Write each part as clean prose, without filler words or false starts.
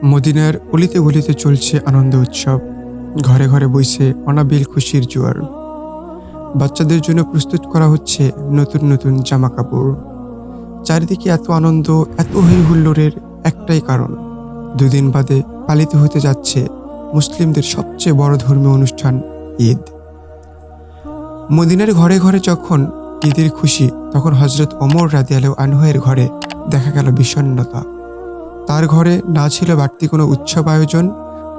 মদিনার অলিতে গলিতে চলছে আনন্দ উৎসব। ঘরে ঘরে বইছে অনাবিল খুশির জোয়ার। বাচ্চাদের জন্য প্রস্তুত করা হচ্ছে নতুন নতুন জামা কাপড়। চারিদিকে এত আনন্দ, এত হই হুল্লোড়ের একটাই কারণ, দুদিন বাদে পালিত হতে যাচ্ছে মুসলিমদের সবচেয়ে বড় ধর্মীয় অনুষ্ঠান ঈদ। মদিনার ঘরে ঘরে যখন ঈদের খুশি, তখন হযরত ওমর রাদিয়াল্লাহু আনহু-এর ঘরে দেখা গেল বিষণ্ণতা। তার ঘরে না ছিল বাড়তি কোনো উৎসব আয়োজন,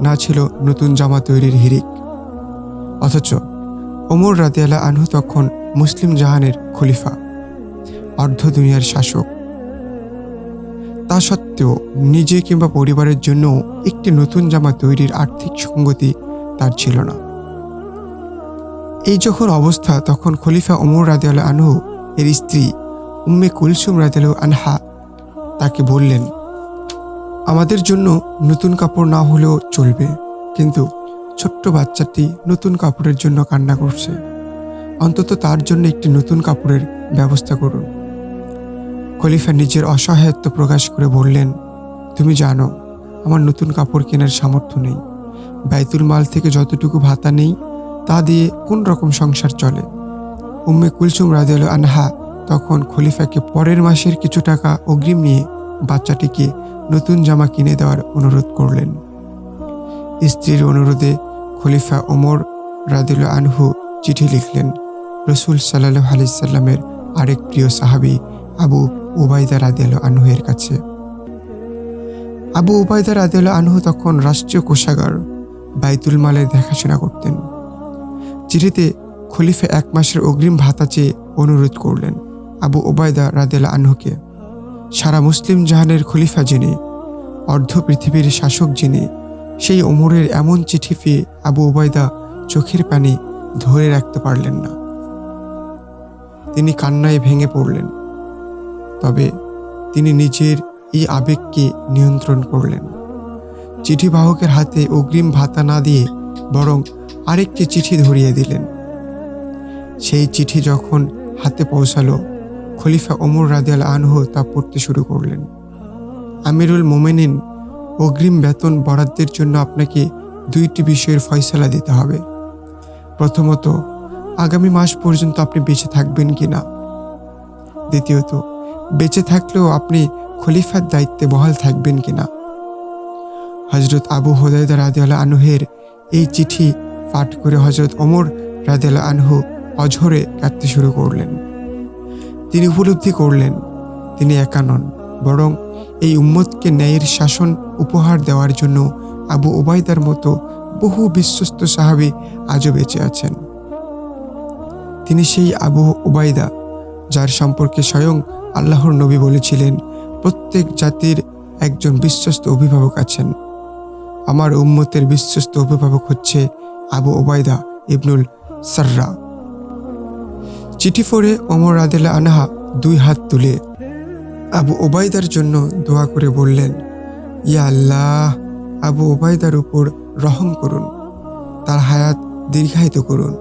না ছিল নতুন জামা তৈরির হিড়িক। অথচ ওমর রাদিয়াল্লাহু আনহু তখন মুসলিম জাহানের খলিফা, অর্ধ দুনিয়ার শাসক। তা সত্ত্বেও নিজে কিংবা পরিবারের জন্য একটি নতুন জামা তৈরির আর্থিক সঙ্গতি তার ছিল না। এই যখন অবস্থা, তখন খলিফা ওমর রাদিয়াল্লাহু আনহু এর স্ত্রী উম্মে কুলসুম রাদিয়াল্লাহু আনহা তাকে বললেন, আমাদের জন্য নতুন কাপড় না হলেও চলবে, কিন্তু ছোট্ট বাচ্চাটি নতুন কাপড়ের জন্য কান্না করছে, অন্তত তার জন্য একটি নতুন কাপড়ের ব্যবস্থা করুন। খলিফা নিজের অসহায়ত্ব প্রকাশ করে বললেন, তুমি জানো আমার নতুন কাপড় কেনার সামর্থ্য নেই। বাইতুল মাল থেকে যতটুকু ভাতা নেই তা দিয়ে কোন রকম সংসার চলে। উম্মে কুলসুম রাদিয়াল্লাহু আনহা তখন খলিফাকে পরের মাসের কিছু টাকা অগ্রিম নিয়ে বাচ্চাটিকে নতুন জামা কিনে দেওয়ার অনুরোধ করলেন। স্ত্রীর অনুরোধে খলিফা ওমর রাদিয়াল্লাহু আনহু চিঠি লিখলেন রাসূল সাল্লাল্লাহু আলাইহি সাল্লামের আরেক প্রিয় সাহাবী আবু উবাইদা রাদিয়াল্লাহু আনহু এর কাছে। আবু উবাইদা রাদিয়াল্লাহু আনহু তখন রাষ্ট্রীয় কোষাগার বাইতুল মালের দেখাশোনা করতেন। চিঠিতে খলিফা 1 মাসের অগ্রিম ভাতা চেয়ে অনুরোধ করলেন আবু উবাইদা রাদিয়াল্লাহু আনহুকে। সারা মুসলিম জাহানের খলিফা যিনি, অর্ধ পৃথিবীর শাসক যিনি, সেই ওমরের এমন চিঠি পেয়ে আবু উবাইদা চোখের পানি ধরে রাখতে পারলেন না। তিনি কান্নায় ভেঙে পড়লেন। তবে তিনি নিজের এই আবেগকে নিয়ন্ত্রণ করলেন। চিঠিবাহকের হাতে অগ্রিম ভাতা না দিয়ে বরং আরেকটি চিঠি ধরিয়ে দিলেন। সেই চিঠি যখন হাতে পৌঁছালো, খলিফা ওমর রাদিয়াল্লাহু আনহু তা পড়তে শুরু করলেন। আমিরুল মোমেনিন, অগ্রিম বেতন বরাদ্দের জন্য আপনাকে 2টি বিষয়ের ফয়সালা দিতে হবে। প্রথমত, আগামী মাস পর্যন্ত আপনি বেঁচে থাকবেন কিনা। দ্বিতীয়ত, বেঁচে থাকলেও আপনি খলিফার দায়িত্বে বহাল থাকবেন কিনা। হযরত আবু হুরায়রা রাদিয়াল্লাহু আনহুর এই চিঠি পাঠ করে হযরত ওমর রাদিয়াল্লাহু আনহু অঝরে কাঁদতে শুরু করলেন। তিনি উপলব্ধি করলেন তিনি একা নন, বরং এই উম্মতকে ন্যায়ের শাসন উপহার দেওয়ার জন্য আবু উবাইদার মতো বহু বিশ্বস্ত সাহাবী আজও বেঁচে আছেন। তিনি সেই আবু উবাইদা যার সম্পর্কে স্বয়ং আল্লাহর নবী বলেছিলেন, প্রত্যেক জাতির একজন বিশ্বস্ত অভিভাবক আছেন। আমার উম্মতের বিশ্বস্ত অভিভাবক হচ্ছে আবু উবাইদা ইবনুল সাররা। চিঠি পড়ে ওমর রাদিয়াল্লাহু আনহু 2 হাত তুলে আবু উবাইদার জন্য দোয়া করে বললেন, ইয়া আল্লাহ, আবু উবাইদার উপর রহম করুন, তার হায়াত দীর্ঘায়িত করুন।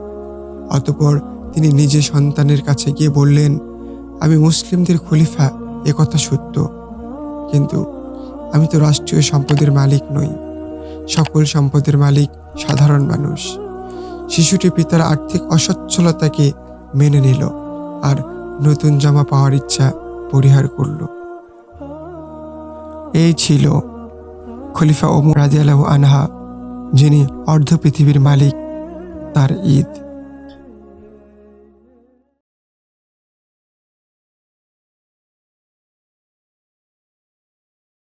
অতঃপর তিনি নিজে সন্তানের কাছে গিয়ে বললেন, আমি মুসলিমদের খলিফা, এ কথা সত্য, কিন্তু আমি তো রাষ্ট্রীয় সম্পদের মালিক নই। সকল সম্পদের মালিক সাধারণ মানুষ। শিশুটি পিতার আর্থিক অসচ্ছলতাকে মেনে নিল আর নতুন জামা পাওয়ার ইচ্ছা পরিহার করল। এই ছিল খলিফা ওমর রাদিয়াল্লাহু আনহু, যিনি অর্ধ পৃথিবীর মালিক, তার ঈদ।